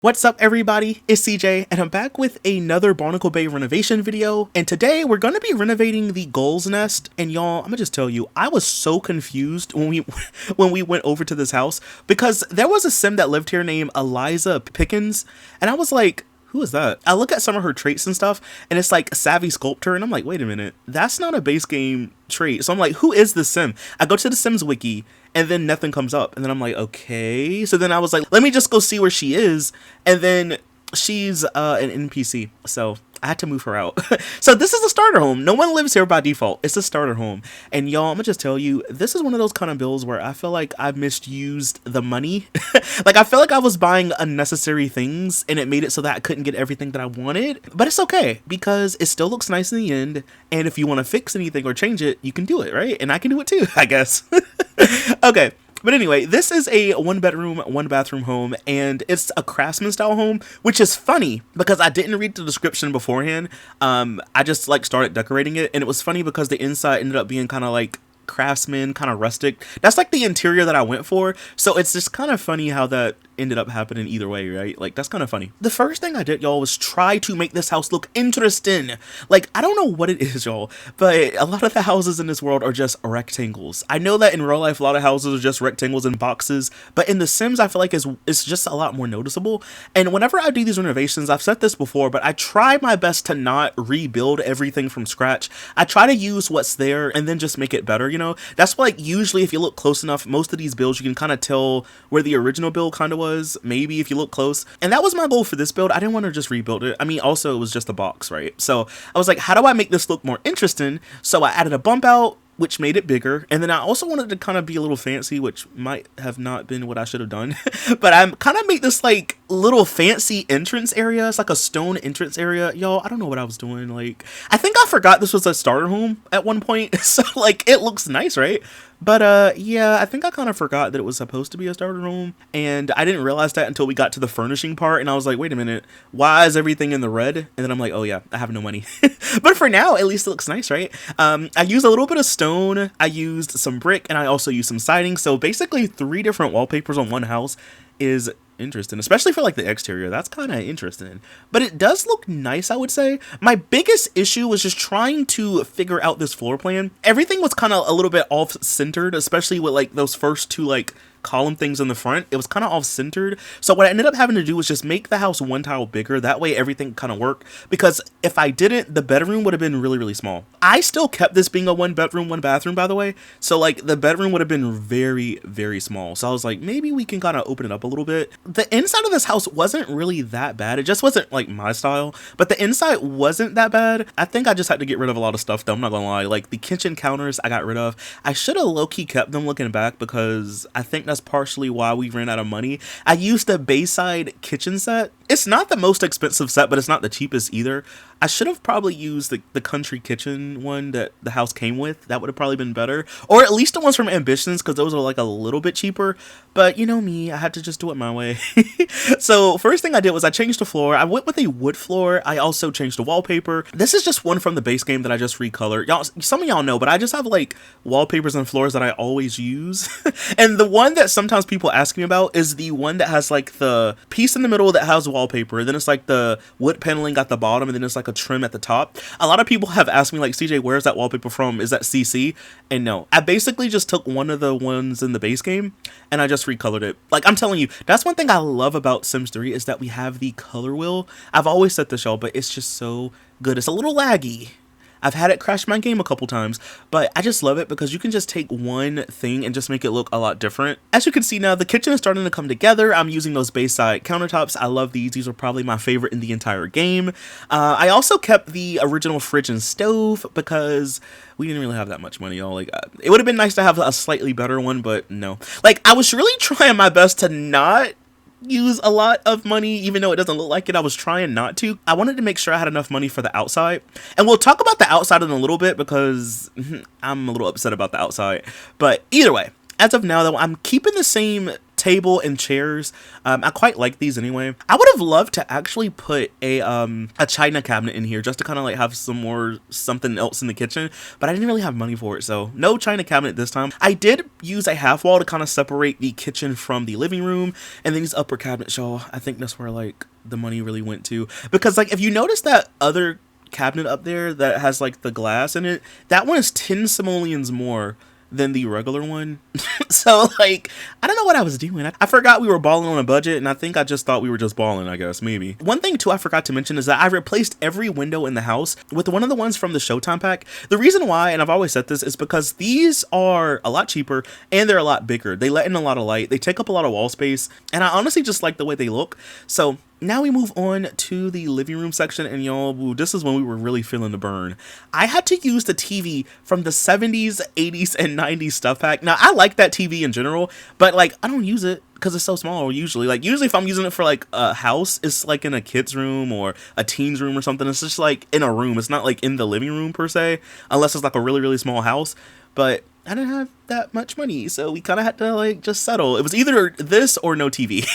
What's up everybody, it's CJ and I'm back with another Barnacle Bay renovation video, and today we're going to be renovating the Gull's nest. And y'all, I'm gonna just tell you, I was so confused when we when we went over to this house because there was a sim that lived here named Eliza Pickens, and I was like, who is that? I look at some of her traits and stuff and it's like Savvy Sculptor, and I'm like, wait a minute, that's not a base game trait. So I'm like, who is this sim? I go to the Sims wiki and then nothing comes up, and then I'm like, okay. So then I was like, let me just go see where she is, and then she's an NPC, so I had to move her out. So this is a starter home. No one lives here by default. It's a starter home. And y'all, I'm gonna just tell you, this is one of those kind of builds where I feel like I misused the money. Like, I feel like I was buying unnecessary things and it made it so that I couldn't get everything that I wanted. But it's okay because it still looks nice in the end. And if you want to fix anything or change it, you can do it, right? And I can do it too, I guess. Okay. But anyway, this is a 1-bedroom, 1-bathroom home, and it's a craftsman style home, which is funny because I didn't read the description beforehand. I just like started decorating it, and it was funny because the inside ended up being kind of like craftsman, kind of rustic. That's like the interior that I went for, so it's just kind of funny how that ended up happening either way, right? Like, that's kind of funny. The first thing I did, y'all, was try to make this house look interesting. Like, I don't know what it is, y'all, but a lot of the houses in this world are just rectangles. I know that in real life a lot of houses are just rectangles and boxes, but in The Sims I feel like it's just a lot more noticeable. And whenever I do these renovations, I've said this before, but I try my best to not rebuild everything from scratch. I try to use what's there and then just make it better, you know? That's why, like, usually if you look close enough, most of these builds you can kind of tell where the original build kind of was, maybe if you look close. And that was my goal for this build. I didn't want to just rebuild it. I mean, also it was just a box, right? So I was like, how do I make this look more interesting? So I added a bump out, which made it bigger, and then I also wanted to kind of be a little fancy, which might have not been what I should have done. But I'm kind of make this like little fancy entrance area. It's like a stone entrance area. Y'all, I don't know what I was doing. Like, I think I forgot this was a starter home at one point. So like, it looks nice, right? But yeah, I think I kind of forgot that it was supposed to be a starter home, and I didn't realize that until we got to the furnishing part, and I was like, wait a minute, why is everything in the red? And then I'm like, oh yeah, I have no money. But for now, at least it looks nice, right? I used a little bit of stone, I used some brick, and I also used some siding. So basically 3 different wallpapers on one house is interesting, especially for like the exterior. That's kind of interesting, but it does look nice, I would say. My biggest issue was just trying to figure out this floor plan. Everything was kind of a little bit off centered, especially with like those first 2 like column things in the front. It was kind of off centered. So what I ended up having to do was just make the house 1 tile bigger. That way everything kind of worked, because if I didn't, the bedroom would have been really, really small. I still kept this being a 1-bedroom, 1-bathroom, by the way. So like the bedroom would have been very, very small. So I was like, maybe we can kind of open it up a little bit. The inside of this house wasn't really that bad. It just wasn't like my style, but the inside wasn't that bad. I think I just had to get rid of a lot of stuff though, I'm not gonna lie. Like the kitchen counters I got rid of. I should have low-key kept them looking back, because I think that's partially why we ran out of money. I used a Bayside kitchen set. It's not the most expensive set, but it's not the cheapest either. I should have probably used the country kitchen one that the house came with. That would have probably been better. Or at least the ones from Ambitions, because those are like a little bit cheaper. But you know me, I had to just do it my way. So first thing I did was I changed the floor. I went with a wood floor. I also changed the wallpaper. This is just one from the base game that I just recolored. Y'all, some of y'all know, but I just have like wallpapers and floors that I always use. And the one that sometimes people ask me about is the one that has like the piece in the middle that has wallpaper. Then it's like the wood paneling at the bottom, and then it's like a trim at the top. A lot of people have asked me like, CJ, where's that wallpaper from? Is that CC? And no, I basically just took one of the ones in the base game and I just recolored it. Like, I'm telling you, that's one thing I love about Sims 3 is that we have the color wheel. I've always said this, y'all, but it's just so good. It's a little laggy. I've had it crash my game a couple times, but I just love it because you can just take one thing and just make it look a lot different. As you can see now, the kitchen is starting to come together. I'm using those Bayside countertops. I love these. These are probably my favorite in the entire game. I also kept the original fridge and stove because we didn't really have that much money, y'all. Like, it would have been nice to have a slightly better one, but no. Like, I was really trying my best to not use a lot of money, even though it doesn't look like it. I was trying not to. I wanted to make sure I had enough money for the outside, and we'll talk about the outside in a little bit because I'm a little upset about the outside. But either way, as of now though, I'm keeping the same table and chairs. I quite like these anyway. I would have loved to actually put a china cabinet in here just to kind of like have something else in the kitchen, but I didn't really have money for it, so no china cabinet this time. I did use a half wall to kind of separate the kitchen from the living room, and then these upper cabinets, y'all, I think that's where like the money really went to, because like if you notice that other cabinet up there that has like the glass in it, that one is 10 simoleons more than the regular one. So like I don't know what I was doing. I forgot we were balling on a budget, and I think I just thought we were just balling, I guess, maybe. One thing too I forgot to mention is that I replaced every window in the house with one of the ones from the Showtime pack. The reason why, and I've always said this, is because these are a lot cheaper and they're a lot bigger. They let in a lot of light, they take up a lot of wall space, and I honestly just like the way they look. So now we move on to the living room section, and y'all, this is when we were really feeling the burn. I had to use the TV from the 70s, 80s, and 90s stuff pack. Now, I like that TV in general, but like, I don't use it because it's so small usually. Like, usually if I'm using it for like a house, it's like in a kid's room or a teen's room or something. It's just like in a room. It's not like in the living room per se, unless it's like a really, really small house. But I didn't have that much money, so we kind of had to like just settle. It was either this or no TV.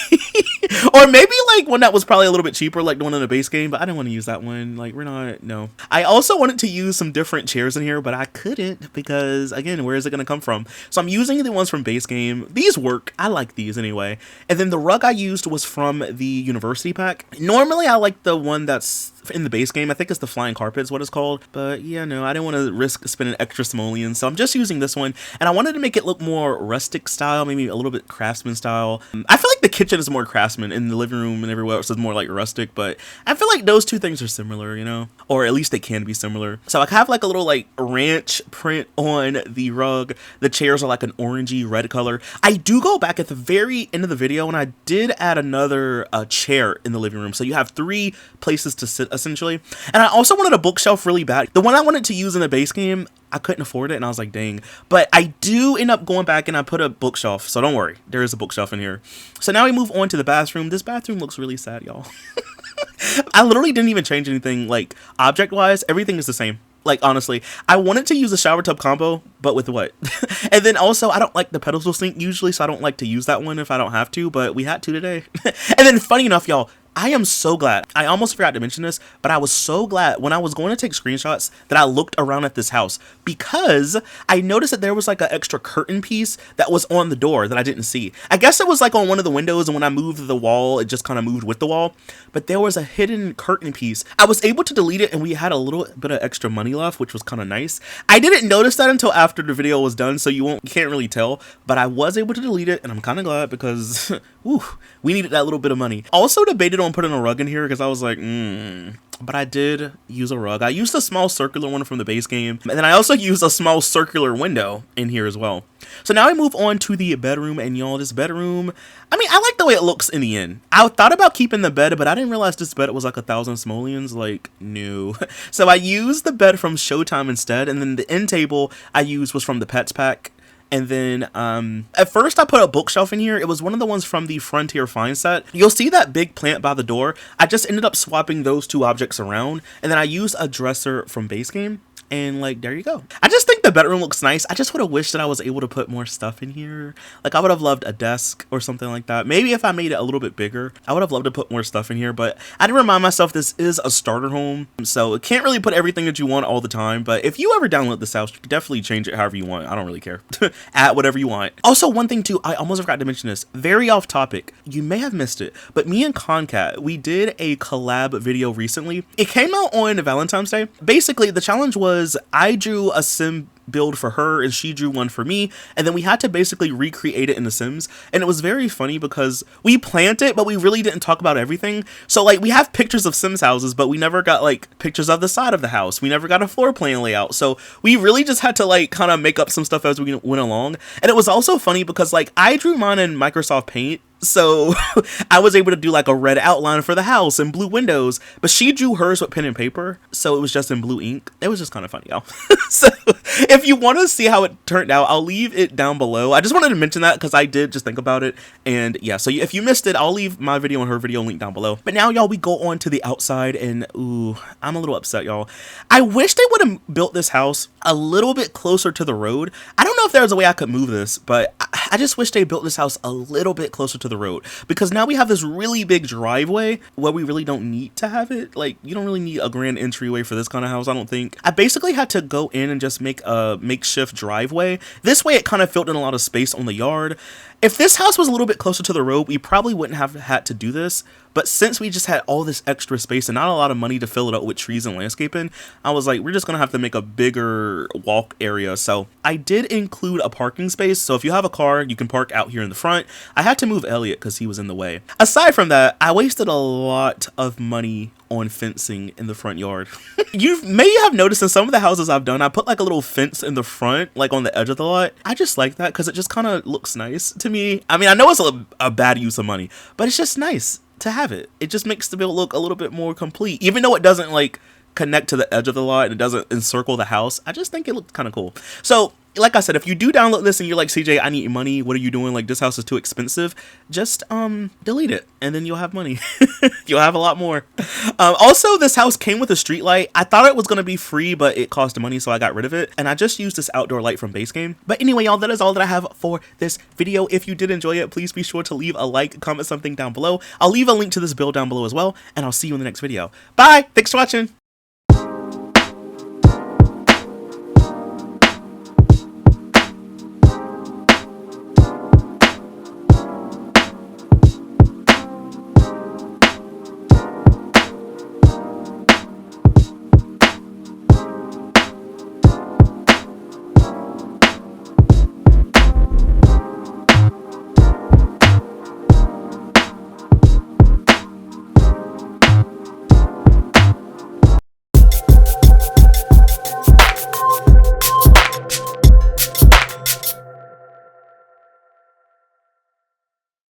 Or maybe like one that was probably a little bit cheaper, like the one in the base game, but I didn't want to use that one. Like, we're not, no. I also wanted to use some different chairs in here, but I couldn't because, again, where is it going to come from? So I'm using the ones from base game. These work. I like these anyway. And then the rug I used was from the university pack. Normally, I like the one that's in the base game. I think it's the flying carpet is what it's called. But yeah, no, I didn't want to risk spending extra simoleons, so I'm just using this one. And I wanted to make it look more rustic style, maybe a little bit craftsman style. I feel like the kitchen is more craftsman, and the living room and everywhere else is more like rustic, but I feel like those two things are similar, you know, or at least they can be similar. So I have like a little like ranch print on the rug. The chairs are like an orangey red color. I do go back at the very end of the video, and I did add another chair in the living room, so you have 3 places to sit essentially. And I also wanted a bookshelf really bad. The one I wanted to use in the base game, I couldn't afford it, and I was like, dang. But I do end up going back and I put a bookshelf, so don't worry, there is a bookshelf in here. So now we move on to the bathroom. This bathroom looks really sad, y'all. I literally didn't even change anything like object wise. Everything is the same. Like, honestly, I wanted to use a shower tub combo, but with what? And then also, I don't like the pedestal sink usually, so I don't like to use that one if I don't have to, but we had to today. And then funny enough, y'all, I am so glad. I almost forgot to mention this, but I was so glad when I was going to take screenshots that I looked around at this house, because I noticed that there was like an extra curtain piece that was on the door that I didn't see. I guess it was like on one of the windows, and when I moved the wall, it just kind of moved with the wall. But there was a hidden curtain piece. I was able to delete it, and we had a little bit of extra money left, which was kind of nice. I didn't notice that until after the video was done, so you can't really tell, but I was able to delete it, and I'm kind of glad because whew, we needed that little bit of money. Also debated on putting a rug in here because I was like, but I did use a rug. I used a small circular one from the base game, and then I also used a small circular window in here as well. So now I move on to the bedroom, and y'all, this bedroom, I mean, I like the way it looks in the end. I thought about keeping the bed, but I didn't realize this bed was like 1,000 simoleons. Like, no. So I used the bed from Showtime instead, and then the end table I used was from the Pets pack. And then at first I put a bookshelf in here. It was one of the ones from the Frontier Find set. You'll see that big plant by the door. I just ended up swapping those 2 objects around, and then I used a dresser from base game. And like, there you go. I just think the bedroom looks nice. I just would have wished that I was able to put more stuff in here. Like, I would have loved a desk or something like that. Maybe if I made it a little bit bigger, I would have loved to put more stuff in here. But I did remind myself this is a starter home, so it can't really put everything that you want all the time. But if you ever download this house, you can definitely change it however you want. I don't really care. Add whatever you want. Also, one thing too, I almost forgot to mention this. Very off topic. You may have missed it, but me and Concat, we did a collab video recently. It came out on Valentine's Day. Basically, the challenge was I drew a sim build for her and she drew one for me, and then we had to basically recreate it in The Sims. And it was very funny because we planned it, but we really didn't talk about everything. So like, we have pictures of Sims houses, but we never got like pictures of the side of the house. We never got a floor plan layout, so we really just had to like kind of make up some stuff as we went along. And it was also funny because like, I drew mine in Microsoft Paint, so I was able to do like a red outline for the house and blue windows, but she drew hers with pen and paper, so it was just in blue ink. It was just kind of funny, y'all. So if you want to see how it turned out, I'll leave it down below. I just wanted to mention that because I did just think about it. And yeah, so if you missed it, I'll leave my video and her video link down below. But now, y'all, we go on to the outside, and ooh, I'm a little upset, y'all. I wish they would have built this house a little bit closer to the road. I don't know if there's a way I could move this, but I just wish they built this house a little bit closer to the road, because now we have this really big driveway where we really don't need to have it. Like, you don't really need a grand entryway for this kind of house, I don't think. I basically had to go in and just make a makeshift driveway. This way it kind of filled in a lot of space on the yard. If this house was a little bit closer to the road, we probably wouldn't have had to do this. But since we just had all this extra space and not a lot of money to fill it up with trees and landscaping, I was like, we're just going to have to make a bigger walk area. So I did include a parking space. So if you have a car, you can park out here in the front. I had to move Elliot because he was in the way. Aside from that, I wasted a lot of money on fencing in the front yard. You may have noticed in some of the houses I've done, I put like a little fence in the front, like on the edge of the lot. I just like that because it just kind of looks nice to me. I mean, I know it's a bad use of money, but it's just nice to have it. It just makes the build look a little bit more complete, even though it doesn't like connect to the edge of the lot and it doesn't encircle the house. I just think it looks kind of cool. So like I said, if you do download this and you're like, CJ, I need money, what are you doing? Like, this house is too expensive. Just delete it and then you'll have money. You'll have a lot more. Also, this house came with a street light. I thought it was going to be free, but it cost money, so I got rid of it. And I just used this outdoor light from base game. But anyway, y'all, that is all that I have for this video. If you did enjoy it, please be sure to leave a like, comment something down below. I'll leave a link to this build down below as well, and I'll see you in the next video. Bye! Thanks for watching!